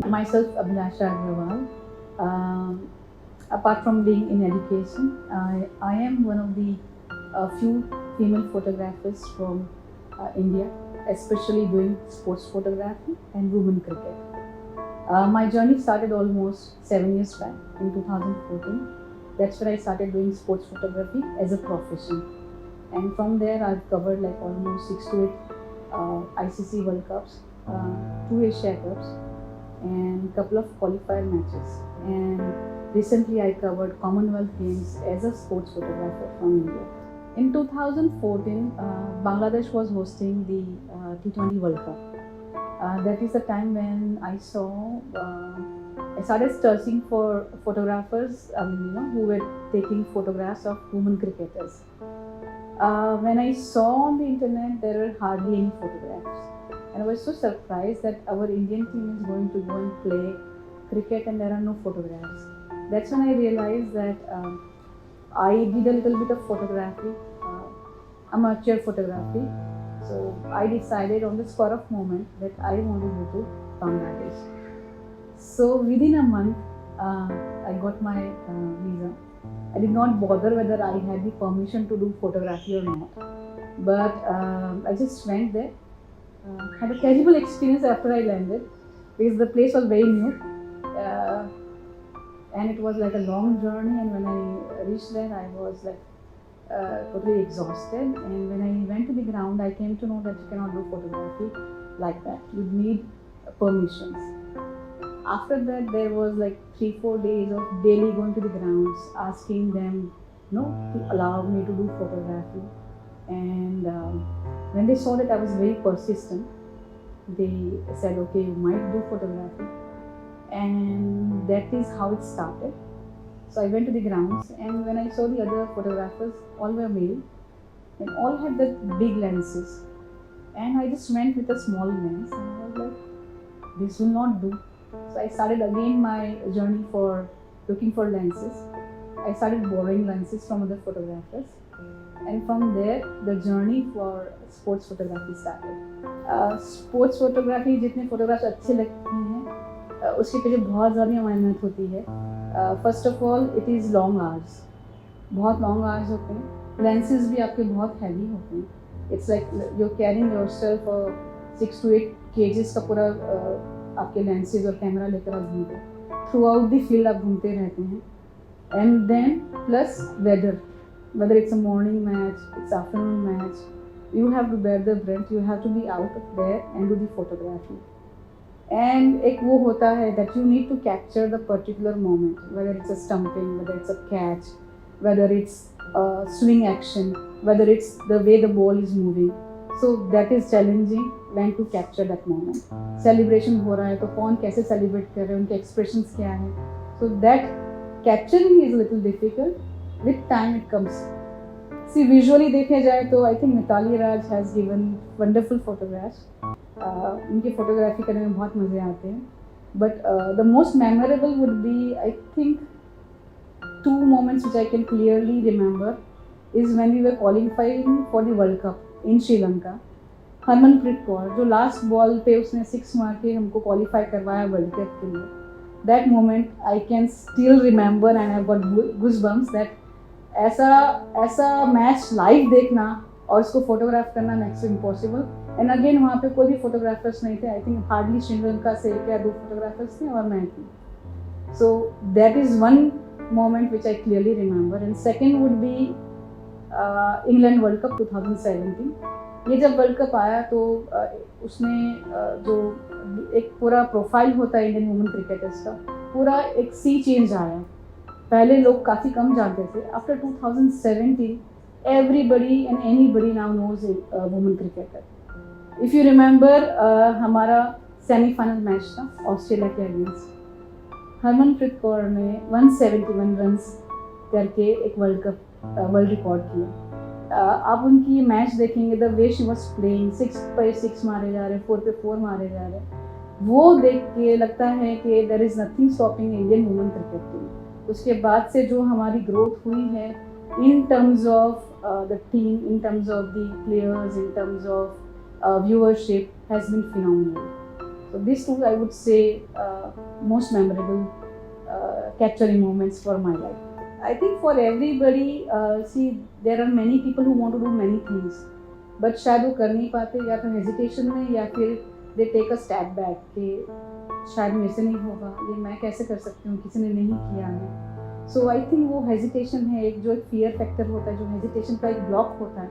Myself, Abhilasha Agarwal. Apart from being in education, I am one of the few female photographers from India, especially doing sports photography and women cricket. My journey started almost 7 years back in 2014. That's when I started doing sports photography as a profession. And from there, I've covered like almost 6 to 8 ICC World Cups, 2 Asia Cups, and couple of qualifier matches. And recently, I covered Commonwealth Games as a sports photographer from India. In 2014, Bangladesh was hosting the T20 World Cup. That is the time when I started searching for photographers, who were taking photographs of women cricketers. When I saw on the internet, there were hardly any photographs. And I was so surprised that our Indian team is going to go and play cricket and there are no photographs. That's when I realized that I did a little bit of photography, amateur photography. So I decided on the spur of moment that I want to go to Bangladesh. So within a month, I got my visa. I did not bother whether I had the permission to do photography or not. But I just went there. Had a terrible experience after I landed because the place was very new. And it was like a long journey, and when I reached there, I was like totally exhausted. And when I went to the ground, I came to know that you cannot do photography like that. You need permissions. After that, there was like 3-4 days of daily going to the grounds, asking them, to allow me to do photography. And when they saw that I was very persistent, they said, okay, you might do photography. And that is how it started. So I went to the grounds, and when I saw the other photographers, all were male and all had the big lenses. And I just went with a small lens, and I was like, this will not do. So I started again my journey for looking for lenses. I started borrowing lenses from other photographers. And from there, the journey for sports photography started. Sports photography, जितने photographs अच्छे लगते हैं, उसके पीछे बहुत ज़्यादा मेहनत होती है. First of all, it is long hours. बहुत long hours होते हैं. Lenses भी आपके बहुत heavy होते हैं. It's like you're carrying yourself 6 to 8 kgs का पूरा आपके lenses और कैमरा लेकर आप घूमते. Throughout the field आप घूमते रहते हैं. And then plus weather. Whether it's a morning match, it's afternoon match, you have to bear the brunt, you have to be out there and do the photography. And एक वो होता है that you need to capture the particular moment, whether it's a stumping, whether it's a catch, whether it's a swing action, whether it's the way the ball is moving. So that is challenging when to capture that moment. Celebration हो रहा है तो कौन कैसे celebrate कर रहे हैं, उनके expressions क्या हैं. So that capturing is a little difficult. With time it comes. See, visually देखे जाए तो I think Mitali Raj has given wonderful photographs. उनकी photography करने में बहुत मज़े आते हैं. But the most memorable would be, I think, 2 moments which I can clearly remember is when we were qualifying for the World Cup in Sri Lanka. Harmanpreet Kaur जो last ball पे उसने 6 मार के हमको qualify करवाया World Cup के लिए. That moment I can still remember and I've got goosebumps that ऐसा मैच लाइव देखना और उसको फोटोग्राफ करना next to impossible. And again वहाँ पे कोई भी फोटोग्राफर्स नहीं थे. आई थिंक हार्डली श्रीलंका से 1 या 2 फोटोग्राफर्स थे और मैं थी. So that is one moment which I clearly remember. And second would be England world cup 2017. ये जब वर्ल्ड कप आया तो उसमें जो एक पूरा प्रोफाइल होता है इंडियन वुमेन क्रिकेटर्स का, पूरा एक सी चेंज आया. पहले लोग काफ़ी कम जानते थे. After 2017, everybody and anybody now knows a woman cricketer. If you remember, हमारा सेमीफाइनल मैच था ऑस्ट्रेलिया के अगेंस्ट. हरमनप्रीत कौर ने 171 रन्स करके एक वर्ल्ड रिकॉर्ड किया. आप उनकी मैच देखेंगे, the way she was playing, 6 पे 6 मारे जा रहे, 4 पे 4 मारे जा रहे, वो देख के लगता है कि there is nothing stopping Indian women cricket team. उसके बाद से जो हमारी ग्रोथ हुई है in terms of the team, in terms of the players, in terms of viewership has been phenomenal. So these two I would say most memorable capturing moments for my life. I think for everybody, see, there are many people who want to do many things, but शायद वो कर नहीं पाते, या तो hesitation में, या फिर they take a step back कि शायद मेरे से नहीं होगा, ये मैं कैसे कर सकती हूँ, किसी ने नहीं किया है. सो आई थिंक वो हेजिटेशन है, एक जो एक फियर फैक्टर होता है, जो हेजिटेशन का एक ब्लॉक होता है.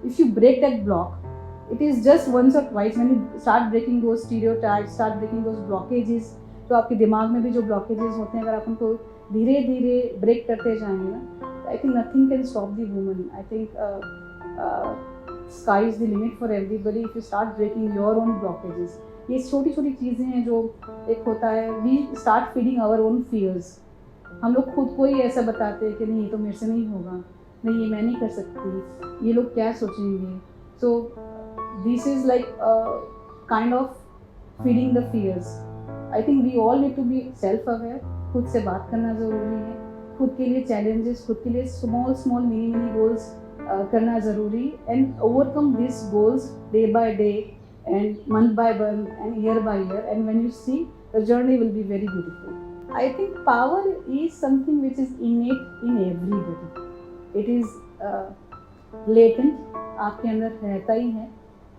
If you break that block, it is just once or twice when you start breaking those stereotypes, start breaking those blockages. तो आपके दिमाग में भी जो blockages होते हैं, अगर आप उनको धीरे धीरे ब्रेक करते जाएंगे ना, I think nothing can stop the woman. I think sky is the limit for everybody if you start breaking your own blockages. ये छोटी छोटी चीज़ें हैं जो एक होता है, we start feeding our own fears. हम लोग खुद को ही ऐसा बताते हैं कि नहीं, ये तो मेरे से नहीं होगा, नहीं ये मैं नहीं कर सकती, ये लोग क्या सोचेंगे. So this is like a kind of feeding the fears. I think we all need to be self-aware. खुद से बात करना ज़रूरी है, खुद के लिए challenges, खुद के लिए small mini goals करना ज़रूरी, and overcome these goals day by day and month by month and year by year, and when you see, the journey will be very beautiful. I think power is something which is innate in everybody. It is latent, आपके अंदर रहता ही है.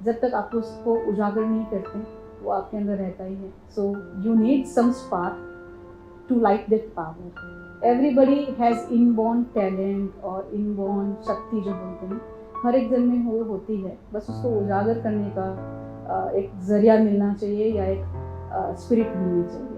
जब तक आप उसको उजागर नहीं करते, वो आपके अंदर रहता ही है. So you need some spark to light that power. Everybody has inborn talent और इनबॉर्न शक्ति जो बोलते हैं, हर एक जन में वो होती है. बस उसको उजागर करने का एक जरिया मिलना चाहिए, या एक स्पिरिट मिलनी चाहिए.